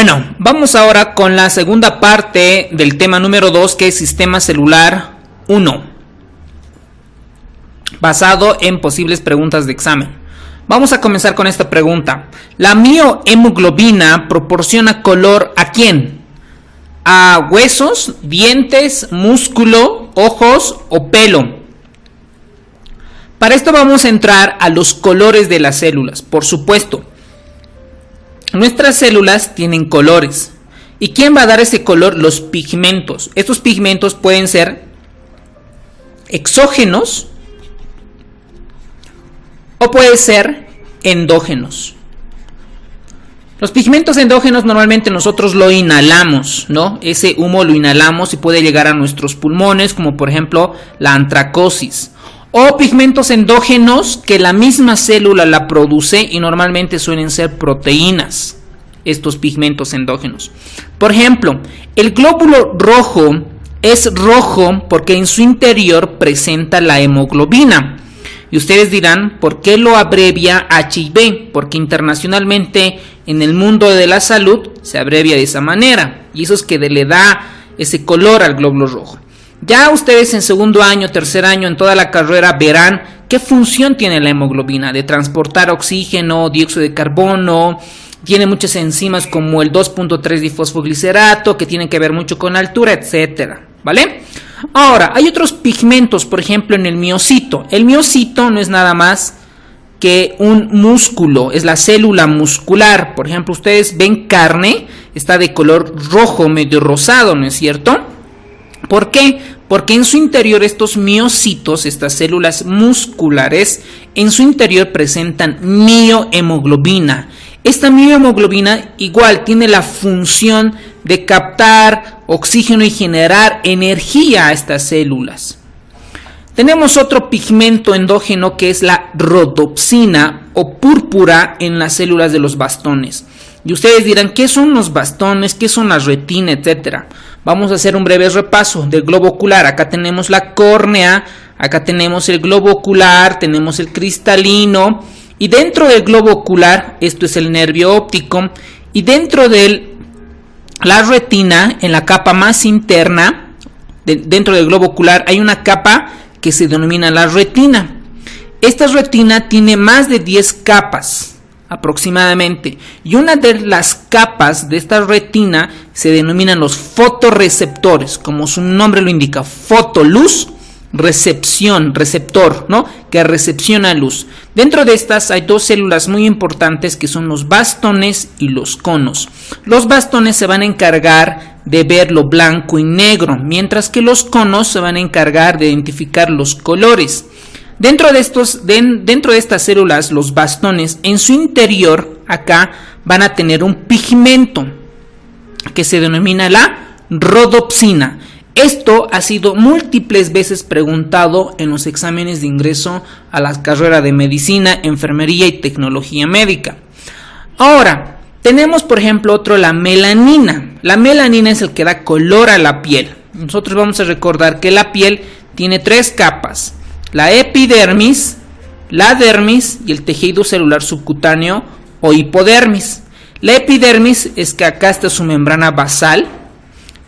Bueno, vamos ahora con la segunda parte del tema número 2, que es sistema celular 1, basado en posibles preguntas de examen. Vamos a comenzar con esta pregunta. ¿La miohemoglobina proporciona color a quién? ¿A huesos, dientes, músculo, ojos o pelo? Para esto vamos a entrar a los colores de las células. Por supuesto, nuestras células tienen colores. ¿Y quién va a dar ese color? Los pigmentos. Estos pigmentos pueden ser exógenos o pueden ser endógenos. Los pigmentos endógenos normalmente nosotros lo inhalamos, ¿no? Ese humo lo inhalamos y puede llegar a nuestros pulmones, como por ejemplo la antracosis. O pigmentos endógenos que la misma célula la produce y normalmente suelen ser proteínas, estos pigmentos endógenos. Por ejemplo, el glóbulo rojo es rojo porque en su interior presenta la hemoglobina. Y ustedes dirán, ¿por qué lo abrevia HIV? Porque internacionalmente en el mundo de la salud se abrevia de esa manera. Y eso es que le da ese color al glóbulo rojo. Ya ustedes en segundo año, tercer año, en toda la carrera verán qué función tiene la hemoglobina, de transportar oxígeno, dióxido de carbono, tiene muchas enzimas como el 2.3-difosfoglicerato, que tienen que ver mucho con altura, etcétera, ¿vale? Ahora, hay otros pigmentos, por ejemplo, en el miocito. El miocito no es nada más que un músculo, es la célula muscular. Por ejemplo, ustedes ven carne, está de color rojo, medio rosado, ¿no es cierto? ¿Por qué? Porque en su interior estos miocitos, estas células musculares, en su interior presentan miohemoglobina. Esta miohemoglobina igual tiene la función de captar oxígeno y generar energía a estas células. Tenemos otro pigmento endógeno que es la rodopsina o púrpura en las células de los bastones. Y ustedes dirán, ¿qué son los bastones? ¿Qué son las retinas? Etcétera. Vamos a hacer un breve repaso del globo ocular. Acá tenemos la córnea, acá tenemos el globo ocular, tenemos el cristalino. Y dentro del globo ocular, esto es el nervio óptico. Y dentro de la retina, en la capa más interna, dentro del globo ocular, hay una capa que se denomina la retina. Esta retina tiene más de 10 capas aproximadamente, y una de las capas de esta retina se denominan los fotorreceptores, como su nombre lo indica, fotoluz, recepción, receptor, ¿no? Que recepciona luz. Dentro de estas hay dos células muy importantes que son los bastones y los conos. Los bastones se van a encargar de ver lo blanco y negro, mientras que los conos se van a encargar de identificar los colores. Dentro de estas células, los bastones, en su interior, acá, van a tener un pigmento que se denomina la rodopsina. Esto ha sido múltiples veces preguntado en los exámenes de ingreso a la carrera de medicina, enfermería y tecnología médica. Ahora, tenemos por ejemplo la melanina. La melanina es el que da color a la piel. Nosotros vamos a recordar que la piel tiene 3 capas. La epidermis, la dermis y el tejido celular subcutáneo o hipodermis. La epidermis es que acá está su membrana basal.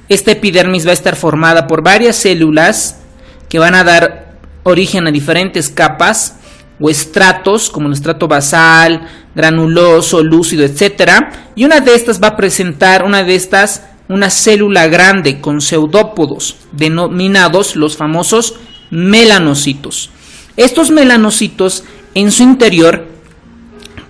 Esta epidermis va a estar formada por varias células que van a dar origen a diferentes capas o estratos, como el estrato basal, granuloso, lúcido, etc. Y una de estas va a presentar una célula grande con pseudópodos, denominados los famosos melanocitos. Estos melanocitos en su interior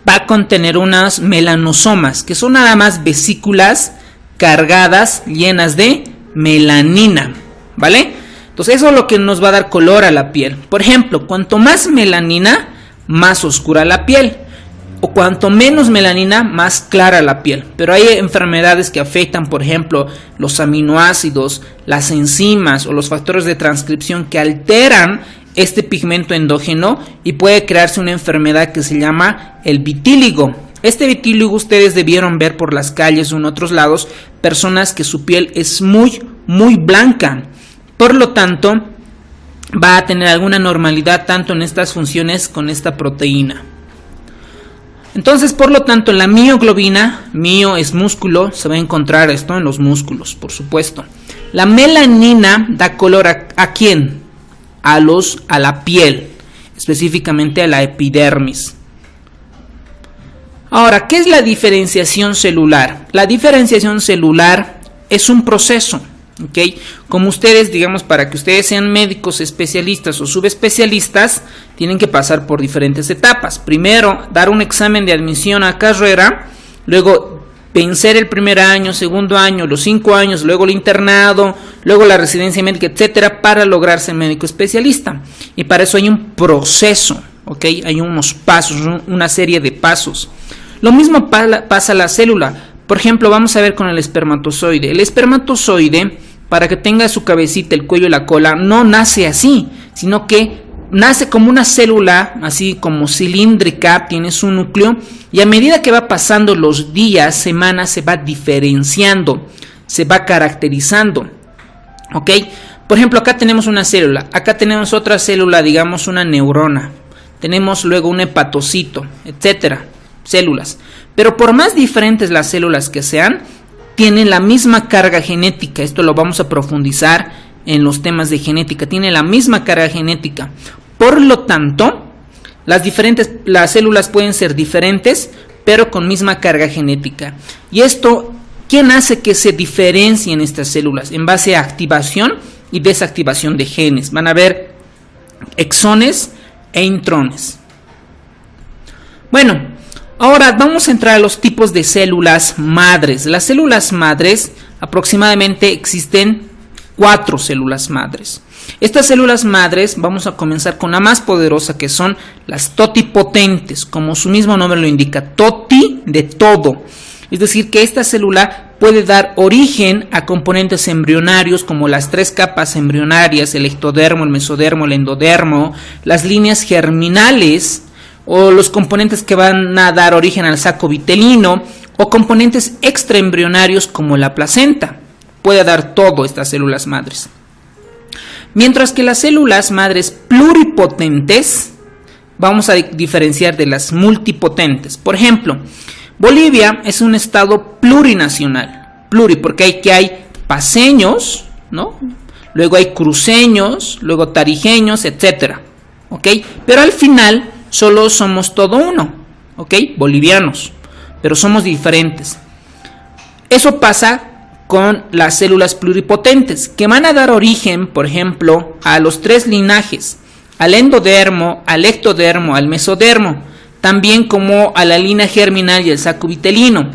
va a contener unas melanosomas, que son nada más vesículas cargadas, llenas de melanina, ¿vale? Entonces eso es lo que nos va a dar color a la piel. Por ejemplo, cuanto más melanina, más oscura la piel. O cuanto menos melanina, más clara la piel. Pero hay enfermedades que afectan, por ejemplo, los aminoácidos, las enzimas o los factores de transcripción que alteran este pigmento endógeno y puede crearse una enfermedad que se llama el vitíligo. Este vitíligo ustedes debieron ver por las calles o en otros lados, personas que su piel es muy blanca. Por lo tanto, va a tener alguna normalidad tanto en estas funciones con esta proteína. Entonces, por lo tanto, la mioglobina, mio es músculo, se va a encontrar esto en los músculos, por supuesto. La melanina da color ¿a quién? A la piel, específicamente a la epidermis. Ahora, ¿qué es la diferenciación celular? La diferenciación celular es un proceso, ¿ok? Como ustedes, digamos, para que ustedes sean médicos especialistas o subespecialistas, tienen que pasar por diferentes etapas. Primero, dar un examen de admisión a carrera, luego vencer el primer año, segundo año, los 5 años, luego el internado, luego la residencia médica, etcétera, para lograr ser médico especialista. Y para eso hay un proceso, ¿ok? Hay unos pasos, una serie de pasos. Lo mismo pasa a la célula. Por ejemplo, vamos a ver con el espermatozoide. El espermatozoide, para que tenga su cabecita, el cuello y la cola, no nace así, sino que nace como una célula, así como cilíndrica, tiene su núcleo, y a medida que va pasando los días, semanas, se va diferenciando, se va caracterizando, ¿ok? Por ejemplo, acá tenemos una célula, acá tenemos otra célula, digamos una neurona, tenemos luego un hepatocito, etcétera, células. Pero por más diferentes las células que sean, tienen la misma carga genética. Esto lo vamos a profundizar en los temas de genética. Tiene la misma carga genética. Por lo tanto, las células pueden ser diferentes, pero con misma carga genética. Y esto, ¿quién hace que se diferencien estas células? En base a activación y desactivación de genes. Van a ver exones e intrones. Bueno, ahora vamos a entrar a los tipos de células madres. Las células madres, aproximadamente existen 4 células madres. Estas células madres, vamos a comenzar con la más poderosa, que son las totipotentes, como su mismo nombre lo indica, toti de todo. Es decir, que esta célula puede dar origen a componentes embrionarios como las 3 capas embrionarias, el ectodermo, el mesodermo, el endodermo, las líneas germinales, o los componentes que van a dar origen al saco vitelino, o componentes extraembrionarios como la placenta. Puede dar todo estas células madres. Mientras que las células madres pluripotentes vamos a diferenciar de las multipotentes. Por ejemplo, Bolivia es un estado plurinacional. Pluri, porque hay paceños, ¿no? Luego hay cruceños, luego tarijeños, etcétera, ¿ok? Pero al final solo somos todo uno, ¿ok? Bolivianos, pero somos diferentes. Eso pasa con las células pluripotentes, que van a dar origen, por ejemplo, a los 3 linajes, al endodermo, al ectodermo, al mesodermo, también como a la línea germinal y el saco vitelino.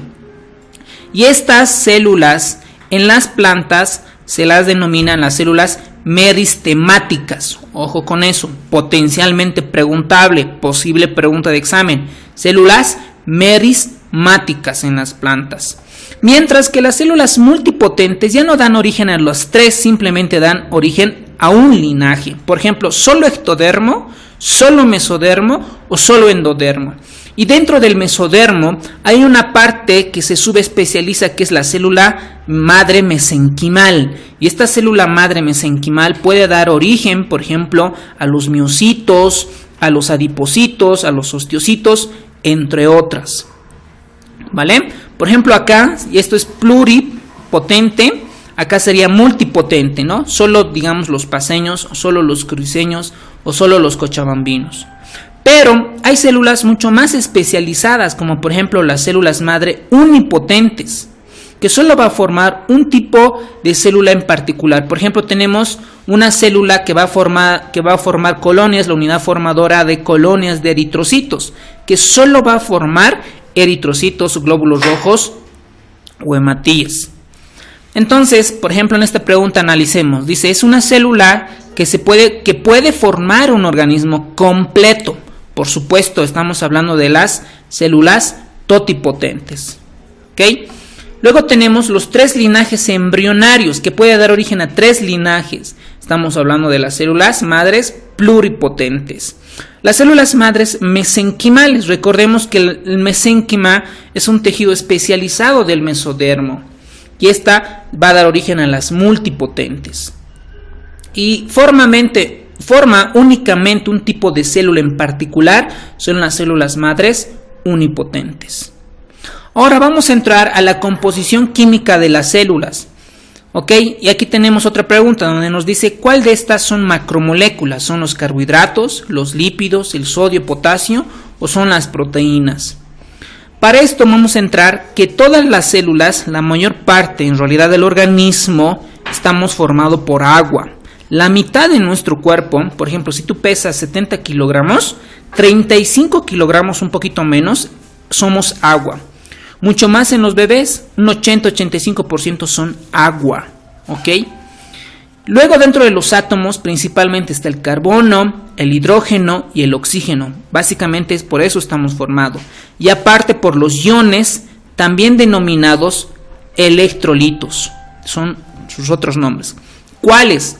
Y estas células en las plantas se las denominan las células meristemáticas. Ojo con eso, potencialmente preguntable, posible pregunta de examen. Células merismáticas en las plantas. Mientras que las células multipotentes ya no dan origen a los 3, simplemente dan origen a un linaje. Por ejemplo, solo ectodermo, solo mesodermo o solo endodermo. Y dentro del mesodermo hay una parte que se subespecializa, que es la célula madre mesenquimal. Y esta célula madre mesenquimal puede dar origen, por ejemplo, a los miocitos, a los adipocitos, a los osteocitos, entre otras. ¿Vale? Por ejemplo, acá, y esto es pluripotente, acá sería multipotente, ¿no? Solo, digamos, los paceños, solo los cruceños o solo los cochabambinos. Pero hay células mucho más especializadas, como por ejemplo las células madre unipotentes, que solo va a formar un tipo de célula en particular. Por ejemplo, tenemos una célula que va a formar colonias, la unidad formadora de colonias de eritrocitos, que solo va a formar eritrocitos, glóbulos rojos o hematíes. Entonces, por ejemplo, en esta pregunta analicemos. Dice, es una célula que puede formar un organismo completo. Por supuesto, estamos hablando de las células totipotentes. ¿Ok? Luego tenemos los 3 linajes embrionarios, que puede dar origen a 3 linajes. Estamos hablando de las células madres pluripotentes. Las células madres mesenquimales, recordemos que el mesénquima es un tejido especializado del mesodermo, y esta va a dar origen a las multipotentes. Y forma únicamente un tipo de célula en particular, son las células madres unipotentes. Ahora vamos a entrar a la composición química de las células. ¿Ok? Y aquí tenemos otra pregunta donde nos dice ¿cuál de estas son macromoléculas? ¿Son los carbohidratos, los lípidos, el sodio, potasio o son las proteínas? Para esto vamos a entrar que todas las células, la mayor parte en realidad del organismo, estamos formados por agua. La mitad de nuestro cuerpo, por ejemplo, si tú pesas 70 kilogramos, 35 kilogramos, un poquito menos, somos agua. Mucho más en los bebés, un 80-85% son agua, ¿ok? Luego dentro de los átomos principalmente está el carbono, el hidrógeno y el oxígeno. Básicamente es por eso estamos formados. Y aparte por los iones, también denominados electrolitos, son sus otros nombres. ¿Cuáles?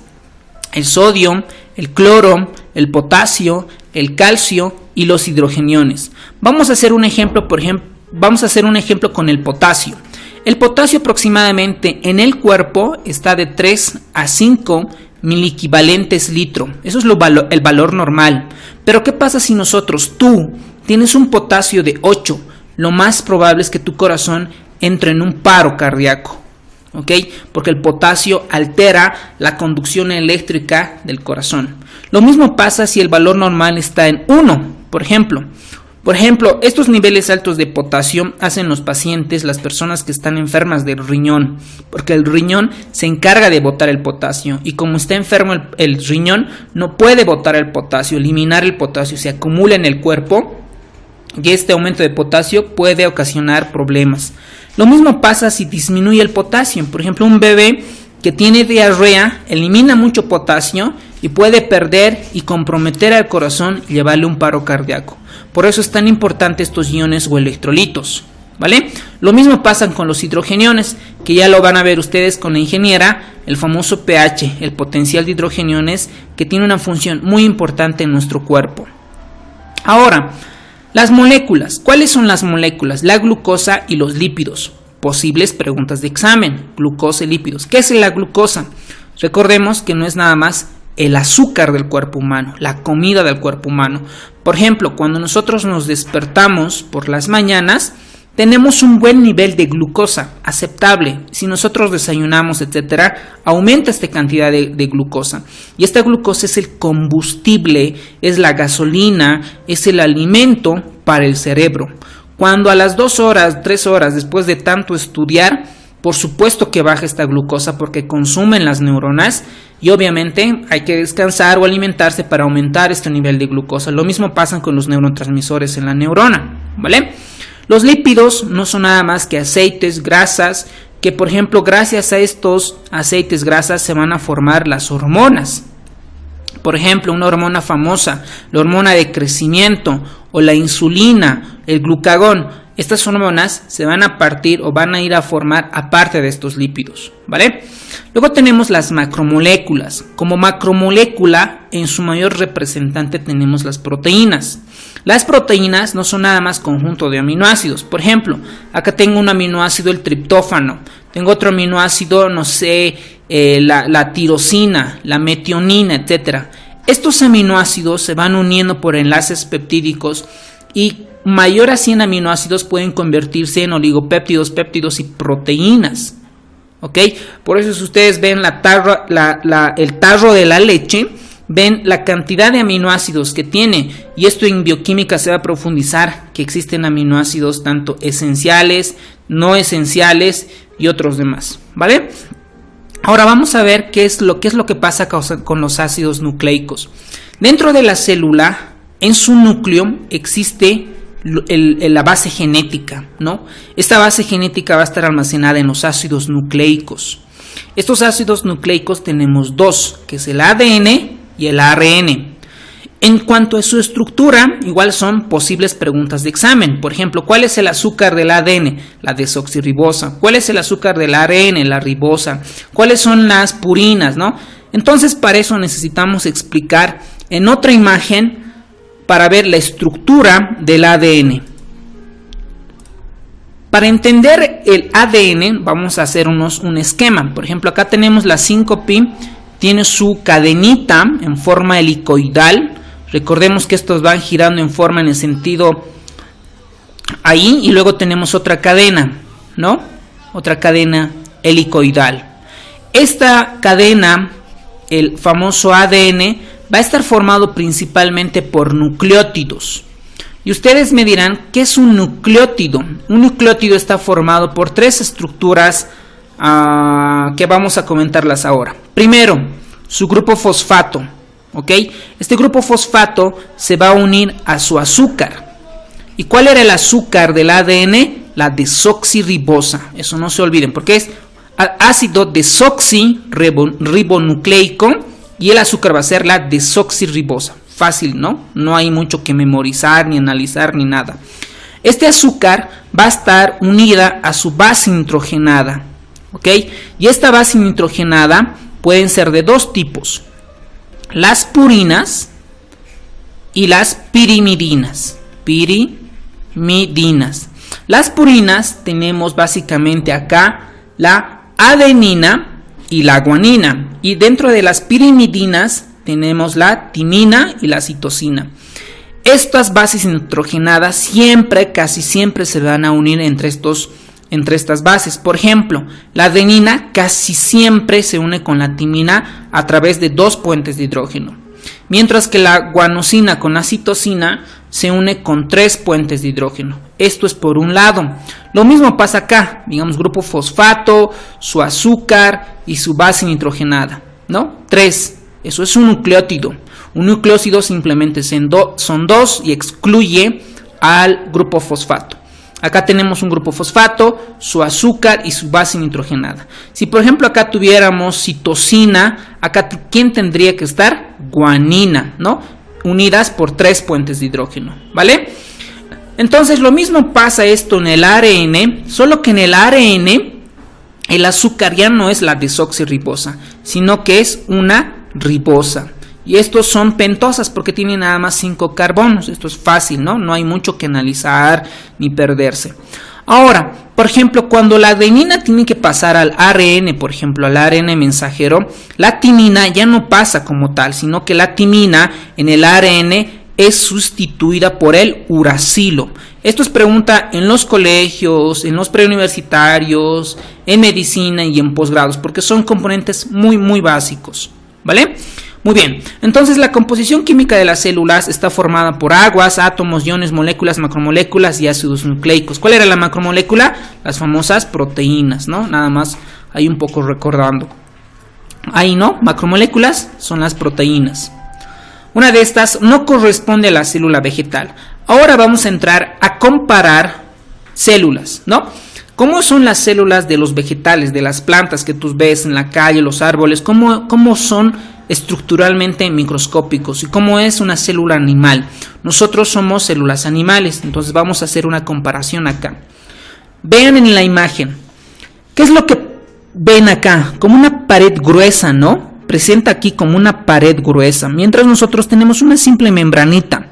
El sodio, el cloro, el potasio, el calcio y los hidrogeniones. Vamos a hacer un ejemplo, con el potasio. El potasio aproximadamente en el cuerpo está de 3 a 5 miliequivalentes litro. Eso es el valor normal. Pero ¿qué pasa si tú tienes un potasio de 8? Lo más probable es que tu corazón entre en un paro cardíaco. ¿Ok? Porque el potasio altera la conducción eléctrica del corazón. Lo mismo pasa si el valor normal está en 1, por ejemplo. Estos niveles altos de potasio hacen los pacientes, las personas que están enfermas del riñón, porque el riñón se encarga de botar el potasio y como está enfermo el riñón no puede botar el potasio, eliminar el potasio, se acumula en el cuerpo y este aumento de potasio puede ocasionar problemas. Lo mismo pasa si disminuye el potasio. Por ejemplo, un bebé que tiene diarrea elimina mucho potasio y puede perder y comprometer al corazón y llevarle un paro cardíaco. Por eso es tan importante estos iones o electrolitos, ¿vale? Lo mismo pasa con los hidrogeniones, que ya lo van a ver ustedes con la ingeniera, el famoso pH, el potencial de hidrogeniones, que tiene una función muy importante en nuestro cuerpo. Ahora, las moléculas. ¿Cuáles son las moléculas? La glucosa y los lípidos. Posibles preguntas de examen. Glucosa y lípidos. ¿Qué es la glucosa? Recordemos que no es nada más el azúcar del cuerpo humano, la comida del cuerpo humano. Por ejemplo, cuando nosotros nos despertamos por las mañanas, tenemos un buen nivel de glucosa, aceptable. Si nosotros desayunamos, etcétera, aumenta esta cantidad de glucosa. Y esta glucosa es el combustible, es la gasolina, es el alimento para el cerebro. Cuando a las 2 horas, 3 horas después de tanto estudiar, por supuesto que baja esta glucosa porque consumen las neuronas y obviamente hay que descansar o alimentarse para aumentar este nivel de glucosa. Lo mismo pasa con los neurotransmisores en la neurona, ¿vale? Los lípidos no son nada más que aceites, grasas, que por ejemplo gracias a estos aceites, grasas se van a formar las hormonas. Por ejemplo, una hormona famosa, la hormona de crecimiento o la insulina, el glucagón. Estas hormonas se van a partir o van a ir a formar aparte de estos lípidos, ¿vale? Luego tenemos las macromoléculas. Como macromolécula, en su mayor representante tenemos las proteínas. Las proteínas no son nada más conjunto de aminoácidos. Por ejemplo, acá tengo un aminoácido, el triptófano. Tengo otro aminoácido, no sé, la tirosina, la metionina, etc. Estos aminoácidos se van uniendo por enlaces peptídicos y mayor a 100 aminoácidos pueden convertirse en oligopéptidos, péptidos y proteínas. ¿Ok? Por eso si ustedes ven el tarro de la leche, ven la cantidad de aminoácidos que tiene, y esto en bioquímica se va a profundizar, que existen aminoácidos tanto esenciales, no esenciales y otros demás, ¿vale? Ahora vamos a ver qué es lo que pasa con los ácidos nucleicos. Dentro de la célula, en su núcleo, existe la base genética, ¿no? Esta base genética va a estar almacenada en los ácidos nucleicos. Estos ácidos nucleicos tenemos dos, que es el ADN y el ARN. En cuanto a su estructura, igual son posibles preguntas de examen. Por ejemplo, ¿cuál es el azúcar del ADN? La desoxirribosa. ¿Cuál es el azúcar del ARN? La ribosa. ¿Cuáles son las purinas, no? Entonces, para eso necesitamos explicar en otra imagen para ver la estructura del ADN. Para entender el ADN, vamos a hacer un esquema. Por ejemplo, acá tenemos la 5', tiene su cadenita en forma helicoidal. Recordemos que estos van girando en el sentido ahí y luego tenemos otra cadena, ¿no? Otra cadena helicoidal. Esta cadena, el famoso ADN, va a estar formado principalmente por nucleótidos. Y ustedes me dirán, ¿qué es un nucleótido? Un nucleótido está formado por 3 estructuras que vamos a comentarlas ahora. Primero, su grupo fosfato, ¿ok? Este grupo fosfato se va a unir a su azúcar. ¿Y cuál era el azúcar del ADN? La desoxirribosa. Eso no se olviden, porque es ácido desoxirribonucleico y el azúcar va a ser la desoxirribosa. Fácil, ¿no? No hay mucho que memorizar, ni analizar, ni nada. Este azúcar va a estar unida a su base nitrogenada, ¿ok? Y esta base nitrogenada pueden ser de 2 tipos: las purinas y las pirimidinas. Las purinas tenemos básicamente acá la adenina y la guanina, y dentro de las pirimidinas tenemos la timina y la citosina. Estas bases nitrogenadas casi siempre se van a unir entre estas bases. Por ejemplo, la adenina casi siempre se une con la timina a través de 2 puentes de hidrógeno, mientras que la guanosina con la citosina se une con 3 puentes de hidrógeno. Esto es por un lado. Lo mismo pasa acá, digamos, grupo fosfato, su azúcar y su base nitrogenada, ¿no? 3. Eso es un nucleótido. Un nucleótido simplemente son 2 y excluye al grupo fosfato. Acá tenemos un grupo fosfato, su azúcar y su base nitrogenada. Si por ejemplo acá tuviéramos citosina, acá ¿quién tendría que estar? Guanina, ¿no? Unidas por 3 puentes de hidrógeno, ¿vale? Entonces lo mismo pasa esto en el ARN, solo que en el ARN el azúcar ya no es la desoxirribosa, sino que es una ribosa. Y estos son pentosas porque tienen nada más 5 carbonos. Esto es fácil, ¿no? No hay mucho que analizar ni perderse. Ahora, por ejemplo, cuando la adenina tiene que pasar al ARN, por ejemplo, al ARN mensajero, la timina ya no pasa como tal, sino que la timina en el ARN es sustituida por el uracilo. Esto es pregunta en los colegios, en los preuniversitarios, en medicina y en posgrados, porque son componentes muy básicos, ¿vale? Muy bien, entonces la composición química de las células está formada por aguas, átomos, iones, moléculas, macromoléculas y ácidos nucleicos. ¿Cuál era la macromolécula? Las famosas proteínas, ¿no? Nada más ahí un poco recordando. Ahí, ¿no? Macromoléculas son las proteínas. Una de estas no corresponde a la célula vegetal. Ahora vamos a entrar a comparar células, ¿no? ¿Cómo son las células de los vegetales, de las plantas que tú ves en la calle, los árboles? ¿Cómo son estructuralmente microscópicos? ¿Y cómo es una célula animal? Nosotros somos células animales, entonces vamos a hacer una comparación acá. Vean en la imagen. ¿Qué es lo que ven acá? Como una pared gruesa, ¿no? Presenta aquí como una pared gruesa, mientras nosotros tenemos una simple membranita.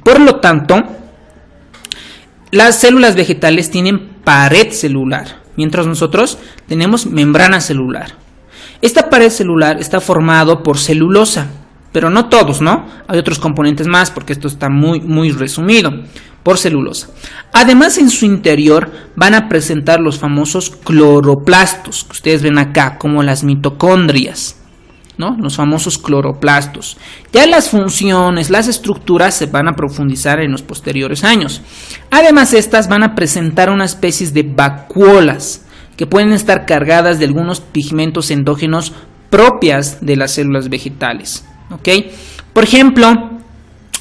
Por lo tanto, las células vegetales tienen pared celular, mientras nosotros tenemos membrana celular. Esta pared celular está formado por celulosa, pero no todos, ¿no? Hay otros componentes más, porque esto está muy resumido, por celulosa. Además, en su interior van a presentar los famosos cloroplastos, que ustedes ven acá, como las mitocondrias, ¿no? Los famosos cloroplastos. Ya las funciones, las estructuras se van a profundizar en los posteriores años. Además, estas van a presentar una especie de vacuolas que pueden estar cargadas de algunos pigmentos endógenos propias de las células vegetales, ¿ok? Por ejemplo,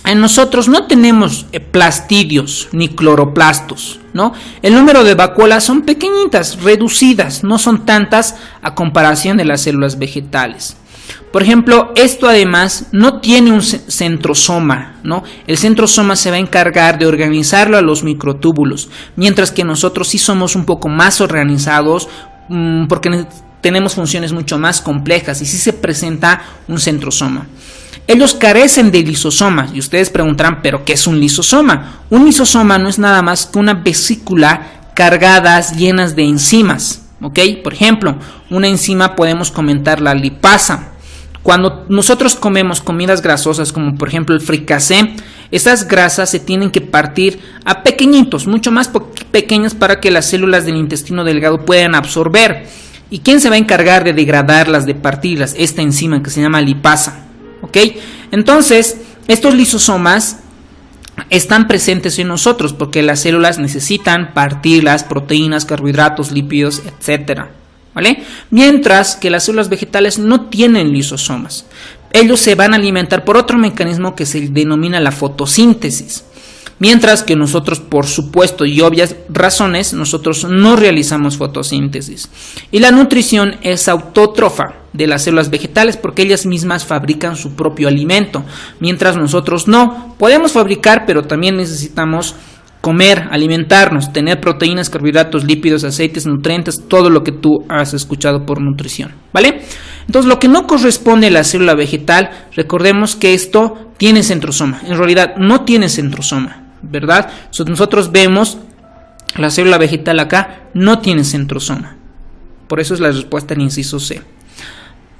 en nosotros no tenemos plastidios ni cloroplastos, ¿no? El número de vacuolas son pequeñitas, reducidas, no son tantas a comparación de las células vegetales. Por ejemplo, esto además no tiene un centrosoma, ¿no? El centrosoma se va a encargar de organizarlo a los microtúbulos, mientras que nosotros sí somos un poco más organizados porque tenemos funciones mucho más complejas y sí se presenta un centrosoma. Ellos carecen de lisosomas y ustedes preguntarán, ¿pero qué es un lisosoma? Un lisosoma no es nada más que una vesícula cargadas llenas de enzimas, ¿ok? Por ejemplo, una enzima podemos comentar la lipasa. Cuando nosotros comemos comidas grasosas como por ejemplo el fricasé, Esas grasas se tienen que partir a pequeñitos, mucho más pequeños para que las células del intestino delgado puedan absorber. ¿Y quién se va a encargar de degradarlas, de partirlas? Esta enzima que se llama lipasa. ¿Ok? Entonces, estos lisosomas están presentes en nosotros porque las células necesitan partir las proteínas, carbohidratos, lípidos, etcétera, ¿vale? Mientras que las células vegetales no tienen lisosomas. Ellos se van a alimentar por otro mecanismo que se denomina la fotosíntesis. Mientras que nosotros, por supuesto y obvias razones, nosotros no realizamos fotosíntesis. Y la nutrición es autótrofa de las células vegetales porque ellas mismas fabrican su propio alimento, mientras nosotros no. Podemos fabricar, pero también necesitamos comer, alimentarnos, tener proteínas, carbohidratos, lípidos, aceites, nutrientes, todo lo que tú has escuchado por nutrición, ¿vale? Entonces, lo que no corresponde a la célula vegetal, recordemos que esto tiene centrosoma. En realidad, no tiene centrosoma, ¿verdad? Nosotros vemos la célula vegetal acá, no tiene centrosoma. Por eso es la respuesta en inciso C.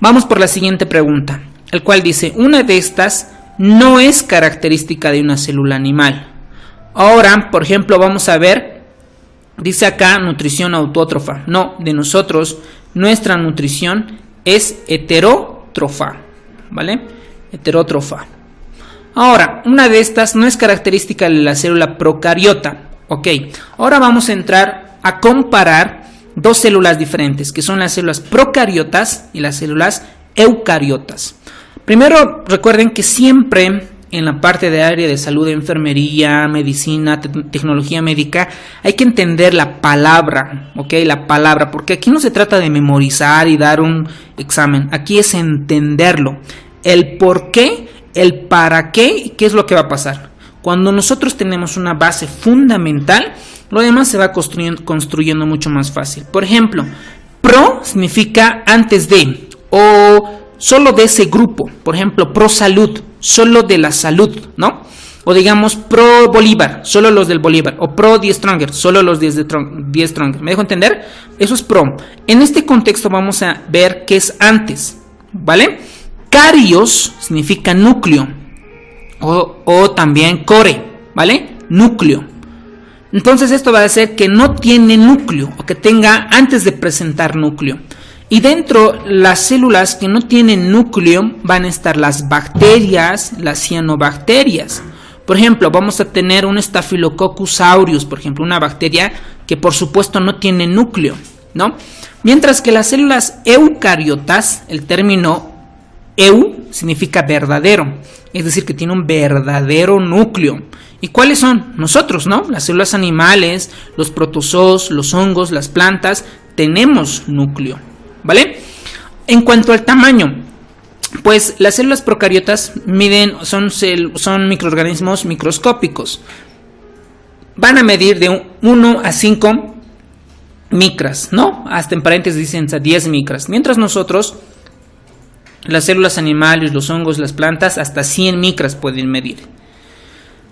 Vamos por la siguiente pregunta, el cual dice, una de estas no es característica de una célula animal. Ahora, por ejemplo, vamos a ver, dice acá nutrición autótrofa. No, de nosotros, nuestra nutrición es heterótrofa, ¿vale? Heterótrofa. Ahora, una de estas no es característica de la célula procariota. Ok, ahora vamos a entrar a comparar dos células diferentes, que son las células procariotas y las células eucariotas. Primero, recuerden que siempre en la parte de área de salud, enfermería, medicina, tecnología médica, hay que entender la palabra, ¿ok? La palabra, porque aquí no se trata de memorizar y dar un examen, aquí es entenderlo, el por qué, el para qué y qué es lo que va a pasar. Cuando nosotros tenemos una base fundamental, lo demás se va construyendo mucho más fácil. Por ejemplo, pro significa antes de o solo de ese grupo. Por ejemplo, pro salud, solo de la salud, ¿no? O digamos pro Bolívar, solo los del Bolívar. O pro Die Stronger, solo los Die Stronger. ¿Me dejo entender? Eso es pro. En este contexto vamos a ver qué es antes, ¿vale? Carios significa núcleo. O también core, ¿vale? Núcleo. Entonces esto va a decir que no tiene núcleo o que tenga antes de presentar núcleo. Y dentro las células que no tienen núcleo van a estar las bacterias, las cianobacterias. Por ejemplo, vamos a tener un Staphylococcus aureus, por ejemplo, una bacteria que por supuesto no tiene núcleo, ¿no? Mientras que las células eucariotas, el término eu significa verdadero, es decir, que tiene un verdadero núcleo. ¿Y cuáles son? Nosotros, ¿no? Las células animales, los protozoos, los hongos, las plantas, tenemos núcleo, ¿vale? En cuanto al tamaño, pues las células procariotas son microorganismos microscópicos. Van a medir de 1 a 5 micras, ¿no? Hasta en paréntesis dicen hasta 10 micras. Mientras nosotros, las células animales, los hongos, las plantas, hasta 100 micras pueden medir.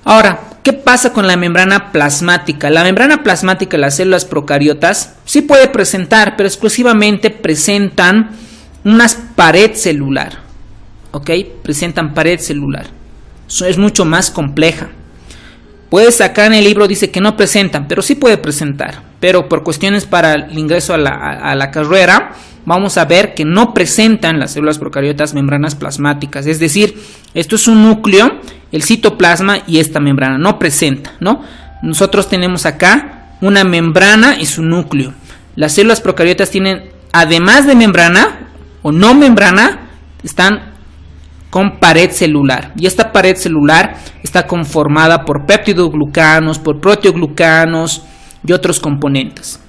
Ahora, ¿qué pasa con la membrana plasmática? La membrana plasmática de las células procariotas sí puede presentar, pero exclusivamente presentan una pared celular, ¿ok? Presentan pared celular. Eso es mucho más compleja. Puedes sacar en el libro, dice que no presentan, pero sí puede presentar. Pero por cuestiones para el ingreso a la carrera, vamos a ver que no presentan las células procariotas membranas plasmáticas. Es decir, esto es un núcleo, el citoplasma y esta membrana no presenta, ¿no? Nosotros tenemos acá una membrana y su núcleo. Las células procariotas tienen, además de membrana o no membrana, están con pared celular. Y esta pared celular está conformada por peptidoglucanos, por proteoglucanos y otros componentes.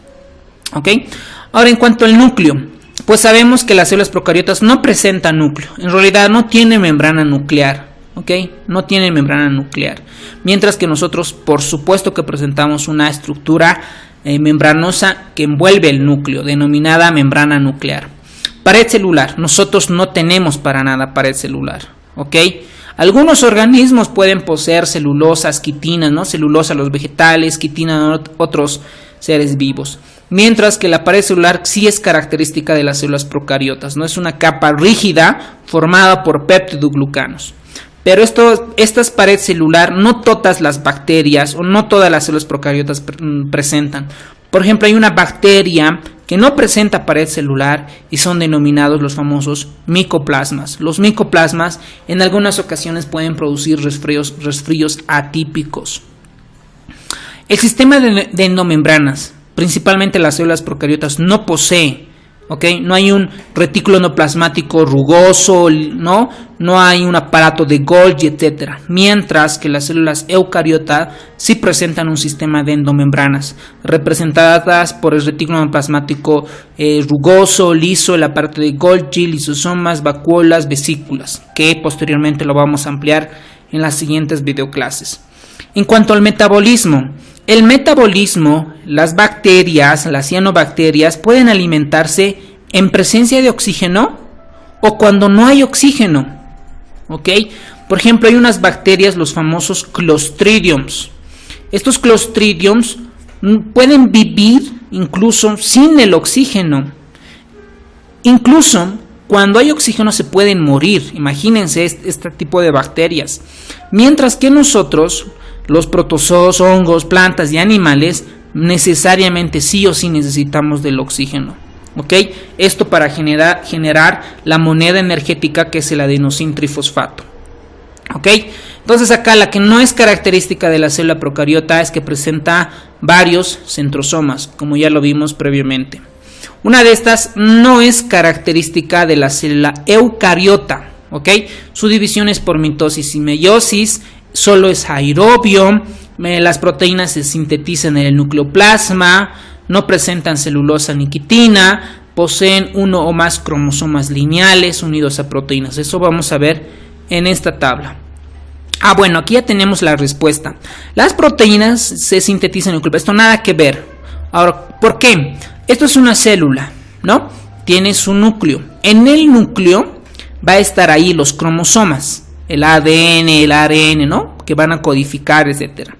¿Ok? Ahora, en cuanto al núcleo, pues sabemos que las células procariotas no presentan núcleo. En realidad no tienen membrana nuclear. ¿Ok? No tienen membrana nuclear. Mientras que nosotros, por supuesto que presentamos una estructura membranosa que envuelve el núcleo, denominada membrana nuclear. Pared celular, nosotros no tenemos para nada pared celular, ¿ok? Algunos organismos pueden poseer celulosas, quitinas, ¿no? Celulosa los vegetales, quitina otros seres vivos. Mientras que la pared celular sí es característica de las células procariotas, ¿no? Es una capa rígida formada por peptidoglucanos. Pero estas paredes celular, no todas las bacterias o no todas las células procariotas presentan. Por ejemplo, hay una bacteria que no presenta pared celular y son denominados los famosos micoplasmas. Los micoplasmas en algunas ocasiones pueden producir resfríos atípicos. El sistema de endomembranas, principalmente las células procariotas, no posee, no hay un retículo endoplasmático rugoso, no hay un aparato de Golgi, etc. Mientras que las células eucariotas sí presentan un sistema de endomembranas, representadas por el retículo endoplasmático rugoso, liso, el aparato de Golgi, lisosomas, vacuolas, vesículas, que posteriormente lo vamos a ampliar en las siguientes videoclases. En cuanto al metabolismo, las bacterias, las cianobacterias, pueden alimentarse en presencia de oxígeno o cuando no hay oxígeno. Por ejemplo, hay unas bacterias, los famosos Clostridiums. Estos Clostridiums pueden vivir incluso sin el oxígeno. Incluso cuando hay oxígeno se pueden morir. Imagínense este tipo de bacterias. Mientras que nosotros, los protozoos, hongos, plantas y animales, necesariamente sí o sí necesitamos del oxígeno. Esto para generar la moneda energética, que es el adenosín trifosfato. Entonces acá la que no es característica de la célula procariota es que presenta varios centrosomas, como ya lo vimos previamente. Una de estas no es característica de la célula eucariota. Su división es por mitosis y meiosis. Solo es aerobio, las proteínas se sintetizan en el nucleoplasma, no presentan celulosa ni quitina, poseen uno o más cromosomas lineales unidos a proteínas. Eso vamos a ver en esta tabla. Bueno, aquí ya tenemos la respuesta. Las proteínas se sintetizan en el nucleoplasma. Esto nada que ver. Ahora, ¿por qué? Esto es una célula, ¿no? Tiene su núcleo. En el núcleo va a estar ahí los cromosomas. El ADN, el ARN, ¿no? Que van a codificar, etc.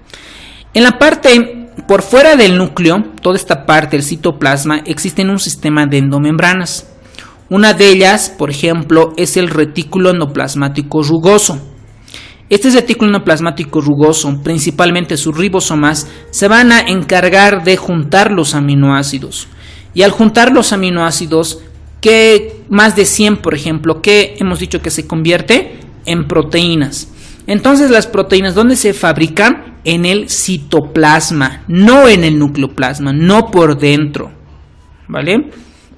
En la parte por fuera del núcleo, toda esta parte, el citoplasma, existe un sistema de endomembranas. Una de ellas, por ejemplo, es el retículo endoplasmático rugoso. Este retículo endoplasmático rugoso, principalmente sus ribosomas, se van a encargar de juntar los aminoácidos. Y al juntar los aminoácidos, que más de 100, por ejemplo, que hemos dicho que se convierte en proteínas. Entonces las proteínas, ¿dónde se fabrican? En el citoplasma, no en el nucleoplasma, no por dentro, ¿vale?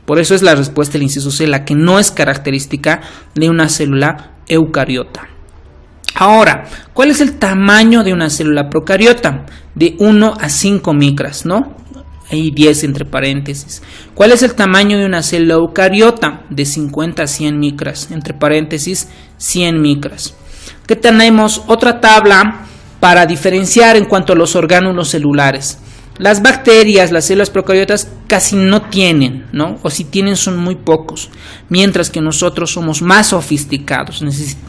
Por eso es la respuesta del inciso C, la que no es característica de una célula eucariota. Ahora, ¿cuál es el tamaño de una célula procariota? De 1 a 5 micras, ¿no? Hay 10 entre paréntesis. ¿Cuál es el tamaño de una célula eucariota? De 50 a 100 micras, entre paréntesis 100 micras. ¿Qué tenemos? Otra tabla para diferenciar en cuanto a los orgánulos celulares. Las bacterias, las células procariotas casi no tienen, ¿no? O si tienen son muy pocos, mientras que nosotros somos más sofisticados.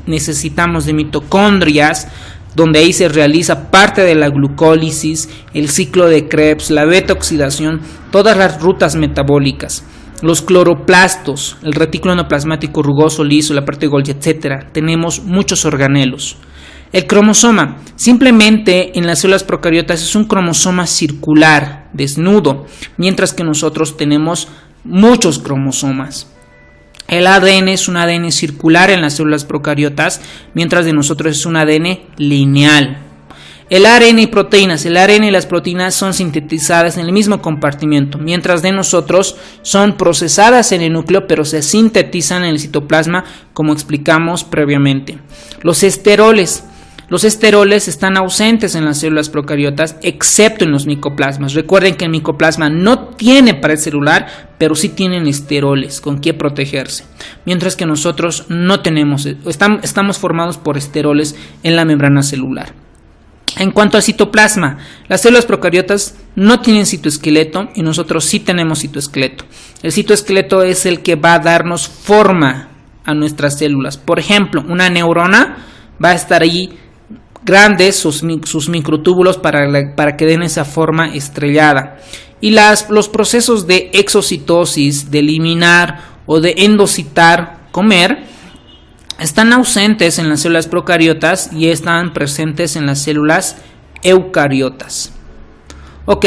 Necesitamos de mitocondrias, donde ahí se realiza parte de la glucólisis, el ciclo de Krebs, la beta-oxidación, todas las rutas metabólicas. Los cloroplastos, el retículo endoplasmático rugoso, liso, la parte de Golgi, etc. Tenemos muchos organelos. El cromosoma, simplemente en las células procariotas es un cromosoma circular, desnudo, mientras que nosotros tenemos muchos cromosomas. El ADN es un ADN circular en las células procariotas, mientras de nosotros es un ADN lineal. El ARN y proteínas, el ARN y las proteínas son sintetizadas en el mismo compartimento, mientras de nosotros son procesadas en el núcleo, pero se sintetizan en el citoplasma, como explicamos previamente. Los esteroles están ausentes en las células procariotas, excepto en los micoplasmas. Recuerden que el micoplasma no tiene pared celular, pero sí tienen esteroles con que protegerse. Mientras que nosotros no tenemos, estamos formados por esteroles en la membrana celular. En cuanto al citoplasma, las células procariotas no tienen citoesqueleto y nosotros sí tenemos citoesqueleto. El citoesqueleto es el que va a darnos forma a nuestras células. Por ejemplo, una neurona va a estar ahí grandes sus microtúbulos para que den esa forma estrellada. Y los procesos de exocitosis, de eliminar o de endocitar, comer, están ausentes en las células procariotas y están presentes en las células eucariotas. Ok,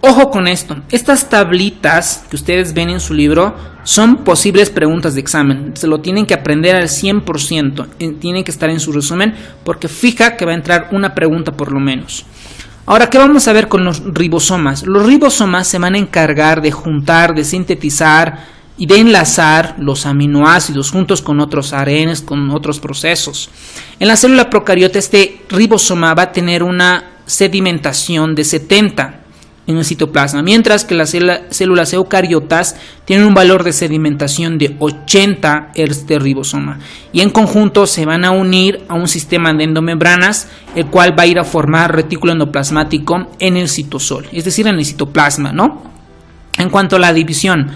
ojo con esto. Estas tablitas que ustedes ven en su libro son posibles preguntas de examen. Se lo tienen que aprender al 100%. Tienen que estar en su resumen porque fija que va a entrar una pregunta por lo menos. Ahora, ¿qué vamos a ver con los ribosomas? Los ribosomas se van a encargar de juntar, de sintetizar y de enlazar los aminoácidos juntos con otros ARNs, con otros procesos. En la célula procariota este ribosoma va a tener una sedimentación de 70 en el citoplasma, mientras que las células eucariotas tienen un valor de sedimentación de 80 este ribosoma, y en conjunto se van a unir a un sistema de endomembranas, el cual va a ir a formar retículo endoplasmático en el citosol, es decir, en el citoplasma, ¿no? En cuanto a la división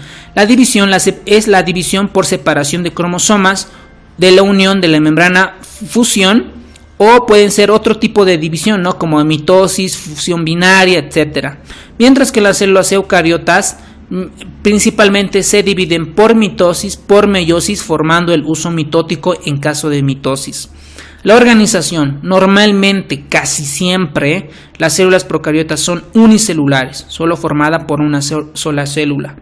es la división por separación de cromosomas de la unión de la membrana fusión, o pueden ser otro tipo de división, ¿no? Como mitosis, fusión binaria, etc. Mientras que las células eucariotas principalmente se dividen por mitosis, por meiosis, formando el uso mitótico en caso de mitosis. La organización, normalmente, casi siempre, las células procariotas son unicelulares, solo formada por una sola célula,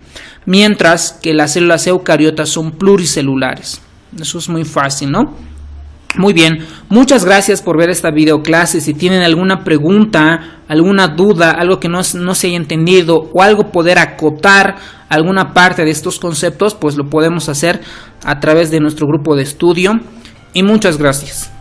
mientras que las células eucariotas son pluricelulares. Eso es muy fácil, ¿no? Muy bien, muchas gracias por ver esta videoclase. Si tienen alguna pregunta, alguna duda, algo que no se haya entendido o algo poder acotar alguna parte de estos conceptos, pues lo podemos hacer a través de nuestro grupo de estudio. Y muchas gracias.